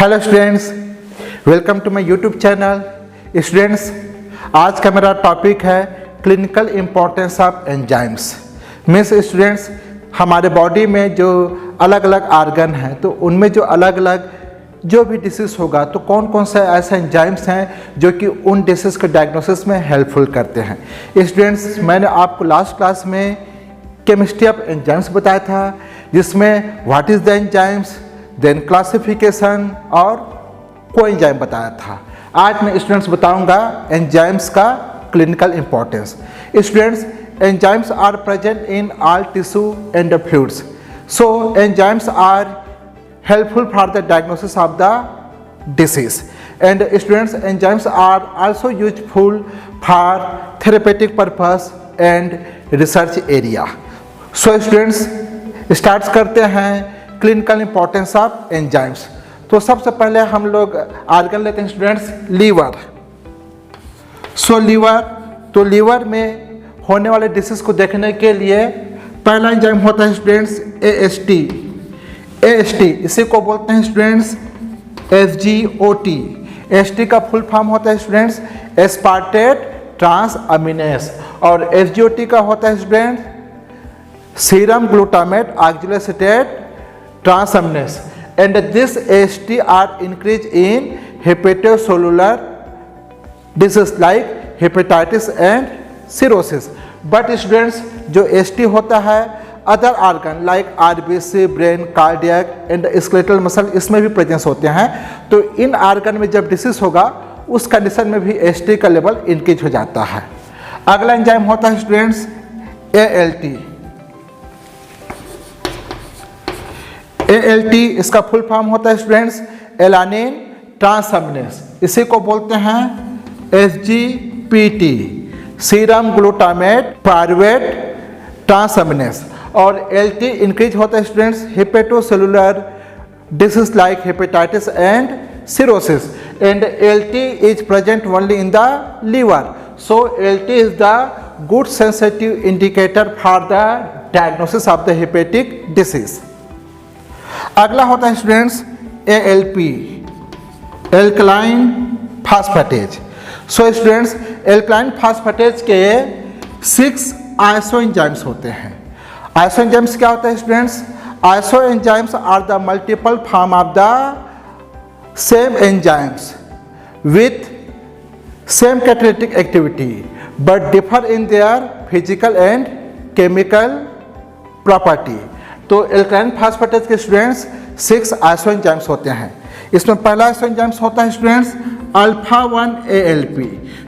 Hello students, welcome to my YouTube channel. Students, आज का मेरा टॉपिक है clinical importance of enzymes. Means students, हमारे बॉडी में जो अलग अलग आर्गन हैं तो उनमें जो अलग अलग जो भी डिसीज़ होगा तो कौन कौन से ऐसे एंजाइम्स हैं जो कि उन डिसीज़ के डायग्नोसिस में हेल्पफुल करते हैं। स्टूडेंट्स, मैंने आपको लास्ट क्लास में केमिस्ट्री ऑफ एंजाइम्स बताया था, जिसमें what is the enzymes, then classification और कोएंजाइम बताया था। आज मैं स्टूडेंट्स बताऊंगा एंजाइम्स का clinical importance. Students, enzymes are present in all tissue and fluids, so enzymes are helpful for the diagnosis of the disease. And students, enzymes are also useful for therapeutic purpose and research area. So students, start करते हैं clinical importance of enzymes. तो सबसे पहले हम लोग argon लेते हैं students, liver. सो liver में होने वाले डिसीज को देखने के लिए पहला एंजाइम होता है स्टूडेंट्स AST। इसी को बोलते हैं स्टूडेंट्स SGOT। AST का फुल फॉर्म होता है स्टूडेंट्स एस्पार्टेट ट्रांस अमीनेस, और SGOT का होता है students serum glutamate oxalated transaminase. And this AST are increase in hepatocellular disease like hepatitis and cirrhosis. But students, जो AST होता है other organ like RBC, brain, cardiac and skeletal muscle, इसमें भी presence होते हैं। तो इन argon में जब डिसीज होगा उस कंडीशन में भी AST का लेवल इंक्रीज हो जाता है। अगला एंजाइम होता है स्टूडेंट्स ALT। इसका फुल फॉर्म होता है स्टूडेंट्स एलानिन ट्रांसअमीनेस। इसी को बोलते हैं SGPT, serum glutamate pyruvate transaminase. और LT इंक्रीज होता है students hepatocellular disease like hepatitis and cirrhosis. And LT is present only in the liver, so LT is the good sensitive indicator for the diagnosis of the hepatic disease. अगला होता है students ALP, alkaline phosphatase. So students, alkaline phosphatase के 6 isoenzymes होते हैं। Isoenzymes क्या होता है students? Isoenzymes are the multiple form of the same enzymes with same catalytic activity but differ in their physical and chemical property. तो alkaline phosphatase के students 6 isoenzymes होते हैं। इसमें पहला आइसोएंजाइम्स होता है स्टूडेंट्स अल्फा 1 ALP,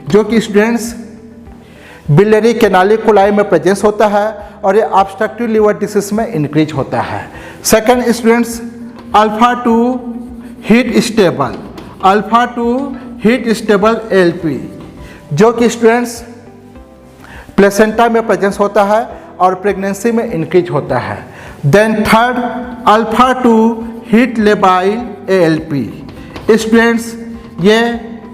जो कि स्टूडेंट्स बिलियरी कैनालिकुलाई में प्रेजेंस होता है और ये ऑब्स्ट्रक्टिव लिवर डिसीज में इंक्रीज होता है। Second students alpha 2 heat stable LP, जो कि स्टूडेंट्स प्लेसेंटा में प्रेजेंस होता है और प्रेगनेंसी में इंक्रीज होता है। Then third alpha 2 heat labile ALP। Students, ये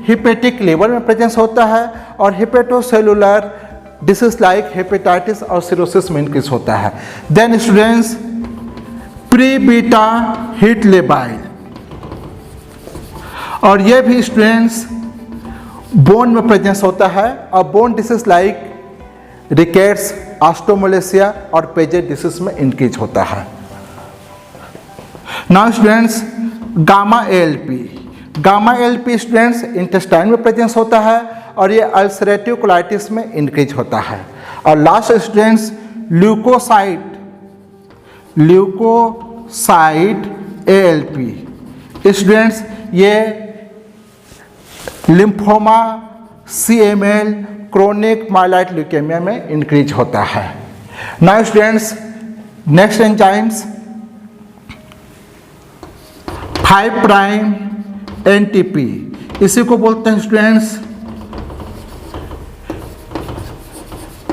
हिपेटिक लिवर में प्रेजेंस होता है और हेपेटोसेलुलर डिसीज लाइक हेपेटाइटिस और सिरोसिस में इंक्रीज होता है। Then students pre beta heat labile, और ये भी स्टूडेंट्स बोन में प्रेजेंस होता है और bone disease like rickets, osteomalacia और पेजेट डिसीज में इंक्रीज होता है। Now students gamma ALP students intestine में प्रेजेंस होता है और ये अल्सरेटिव कोलाइटिस में इंक्रीज होता है। और last students leukocyte ALP। Students, ये lymphoma, CML, chronic myeloid leukaemia में इंक्रीज होता है। Now students, next enzymes 5 prime NTP। इसी को बोलते हैं स्टूडेंट्स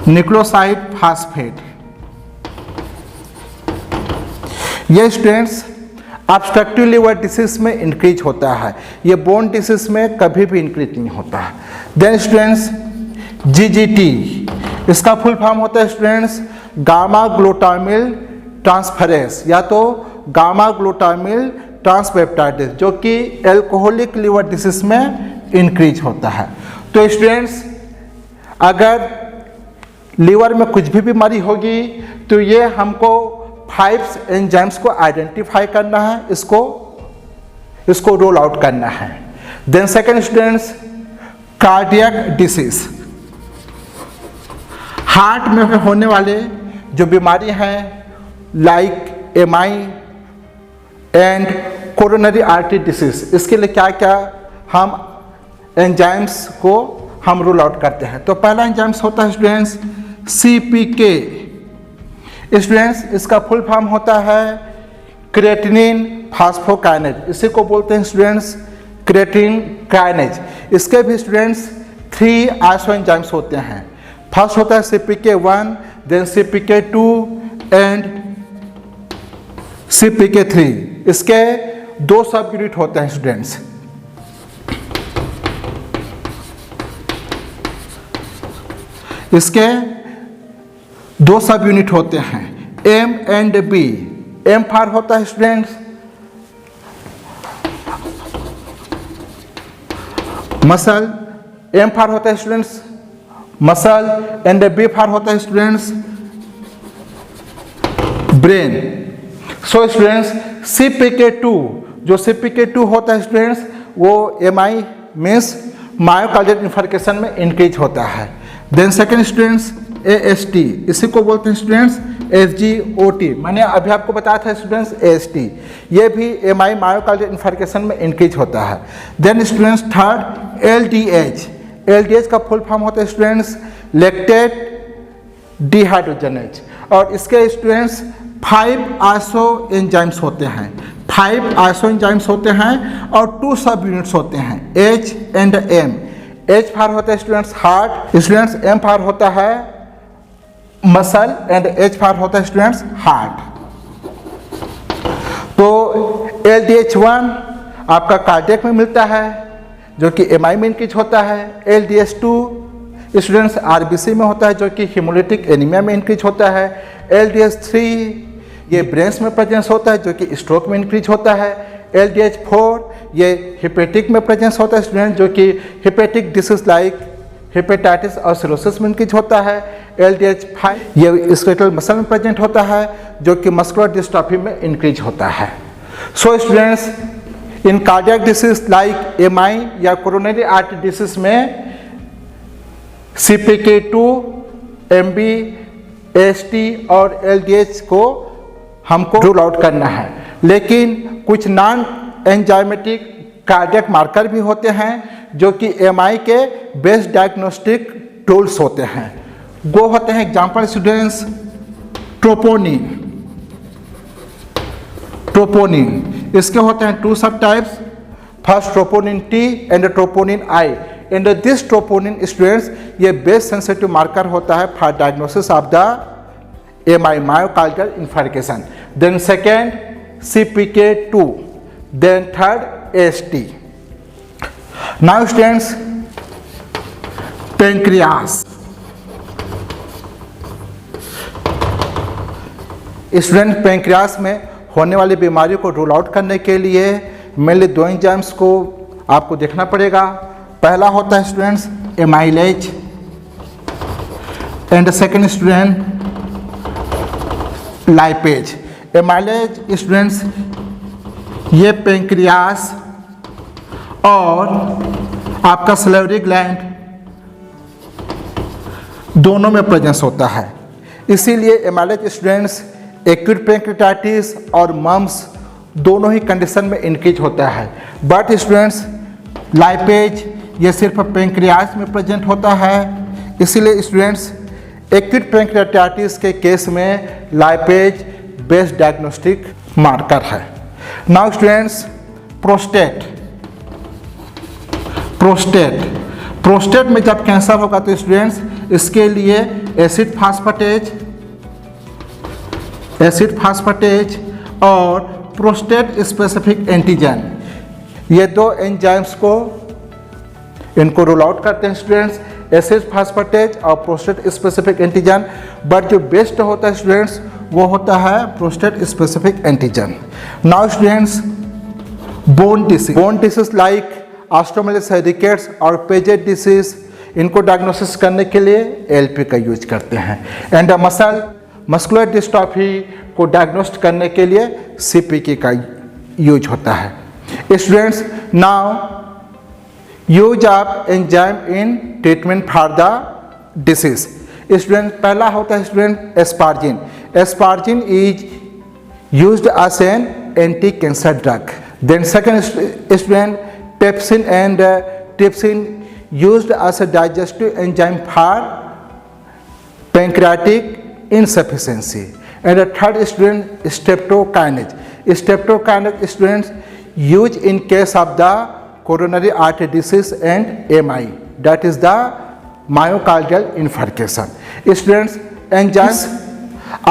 न्यूक्लियोसाइड फास्फेट। ये स्टूडेंट्स ऑब्स्ट्रक्टिव लिवर डिसीज में इंक्रीज होता है, ये बोन डिसीज में कभी भी इंक्रीज नहीं होता है। देन स्टूडेंट्स GGT, इसका फुल फॉर्म होता है स्टूडेंट्स गामा ग्लूटामिल ट्रांसफरेस, या तो गामा ग्लूटामिल ट्रांसपेप्टाइडेज जो कि एल्कोहलिक लिवर डिसीज में इंक्रीज होता है। तो स्टूडेंट्स, अगर लीवर में कुछ भी बीमारी होगी तो ये हमको 5 एंजाइम्स को आइडेंटिफाई करना है, इसको रोल आउट करना है। Then second students, cardiac disease, heart में होने वाले जो बीमारी हैं like MI and coronary artery disease, इसके लिए क्या क्या हम एंजाइम्स को हम रूल आउट करते हैं। तो पहला एंजाइम्स होता है स्टूडेंट्स CPK। स्टूडेंट्स, इसका फुल फॉर्म होता है क्रेटिनिन फास्फोकाइनेज, इसी को बोलते हैं स्टूडेंट्स क्रेटिनिन काइनेज। इसके भी स्टूडेंट्स 3 आइसो एंजाइम्स होते हैं। फर्स्ट होता है CPK1, then CPK2 and CPK3। इसके 2 सब यूनिट होते हैं स्टूडेंट्स। इसके 2 सब यूनिट होते हैं M and B। M for होता है स्टूडेंट्स मसल, M फॉर होता है students muscle and B for होता है students brain. So students CPK2, जो CPK2 होता है स्टूडेंट्स वो MI मीन्स मायोकार्डियल इन्फार्क्शन में इंक्रीज होता है। देन सेकेंड स्टूडेंट्स AST, इसी को बोलते हैं स्टूडेंट्स SGOT। मैंने अभी आपको बताया था स्टूडेंट्स AST, ये भी MI मायोकार्डियल इन्फार्क्शन में इंक्रीज होता है। Then students third LDH। LDH का फुल फॉर्म होता है स्टूडेंट्स लैक्टेट डिहाइड्रोजनेज, और इसके स्टूडेंट्स 5 आइसो एंजाइम्स होते हैं। 5 आइसो एंजाइम्स होते हैं और 2 सब यूनिट्स होते हैं H and M। H for होता है students heart, students M for होता है मसल एंड H फॉर होता है स्टूडेंट्स हार्ट। तो LDH1 आपका कार्डियक में मिलता है जो कि MI में इंक्रीज होता है। LDH2 स्टूडेंट्स RBC में होता है जो कि हीमोलिटिक एनीमिया में इंक्रीज होता है। LDH3 ये ब्रेन्स में प्रेजेंस होता है जो कि स्ट्रोक में इंक्रीज होता है। LDH4 ये हिपेटिक में प्रेजेंस होता है स्टूडेंट जो कि हिपेटिक डिसीज लाइक हेपेटाइटिस और सिरोसिस में इंक्रीज होता है। LDH5 ये स्केलेटल मसल में प्रेजेंट होता है जो कि मस्कुलर डिस्ट्रॉफी में इंक्रीज होता है। सो स्टूडेंट्स, इन कार्डियक डिसीज लाइक MI या कोरोनरी आर्टरी डिसीज में CPK2, MB, AST और LDH को हमको रूल आउट करना है। लेकिन कुछ नॉन एंजाइमेटिक कार्डियक मार्कर भी होते हैं जो कि MI के बेस्ट डायग्नोस्टिक टूल्स होते हैं। वो होते हैं एग्जाम्पल स्टूडेंट्स ट्रोपोनिन। इसके होते हैं 2 sub types, first troponin T and troponin I। And this troponin students ये बेस्ट सेंसिटिव मार्कर होता है for diagnosis of the MI myocardial infarction. Then second CPK2, then third AST। Now students pancreas. Student pancreas में होने वाली बीमारी को rule out करने के लिए मेनली 2 एंजाइम्स को आपको देखना पड़ेगा। पहला होता है students amylase and second student lipase. Amylase students ये पेंक्रियास और आपका सलेवरी ग्लैंड दोनों में प्रेजेंस होता है, इसीलिए एमाइलेज स्टूडेंट्स एक्यूट पेंक्रियाटाइटिस और मम्स दोनों ही कंडीशन में इंक्रीज होता है। बट स्टूडेंट्स लाइपेज ये सिर्फ पेंक्रियास में प्रेजेंट होता है, इसीलिए स्टूडेंट्स एक्यूट पेंक्रियाटाइटिस के केस में लाइपेज बेस्ट डायग्नोस्टिक मार्कर है। नाउ स्टूडेंट्स प्रोस्टेट में जब कैंसर होगा तो स्टूडेंट्स इसके लिए एसिड फास्फेटेज और प्रोस्टेट स्पेसिफिक एंटीजन ये 2 एंजाइम्स को इनको रूल आउट करते हैं स्टूडेंट्स, एसिड फास्फेटेज और प्रोस्टेट स्पेसिफिक एंटीजन। बट जो बेस्ट होता है स्टूडेंट्स वो होता है prostate specific antigen. Now students bone disease like osteomyelitis rickets और पेजेट डिसीज, इनको डायग्नोसिस करने के लिए एलपी का यूज करते हैं। एंड मस्कुलर डिस्ट्रॉफी को डायग्नोस्ट करने के लिए सीपीके का यूज होता है। Students, now use of enzyme in treatment for the disease. Student, पहला होता है student asparagine. Asparagine is used as an anti cancer drug. Then second student pepsin and trypsin used as a digestive enzyme for pancreatic insufficiency. And the third student streptokinase. Streptokinase students used in case of the coronary artery disease and MI, that is the myocardial infarction. Students, enzymes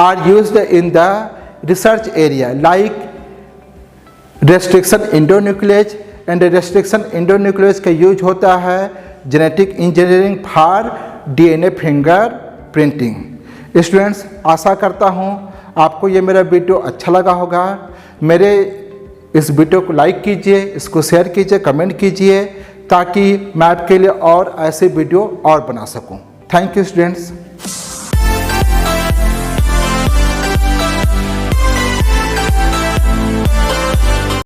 are used in the research area like restriction endonuclease, and restriction endonuclease का use होता है genetic engineering for DNA fingerprinting. Students, आशा करता हूँ आपको ये मेरा video अच्छा लगा होगा। मेरे इस वीडियो को लाइक कीजिए, इसको शेयर कीजिए, कमेंट कीजिए, ताकि मैं आपके लिए और ऐसे वीडियो और बना सकूँ। Thank you students.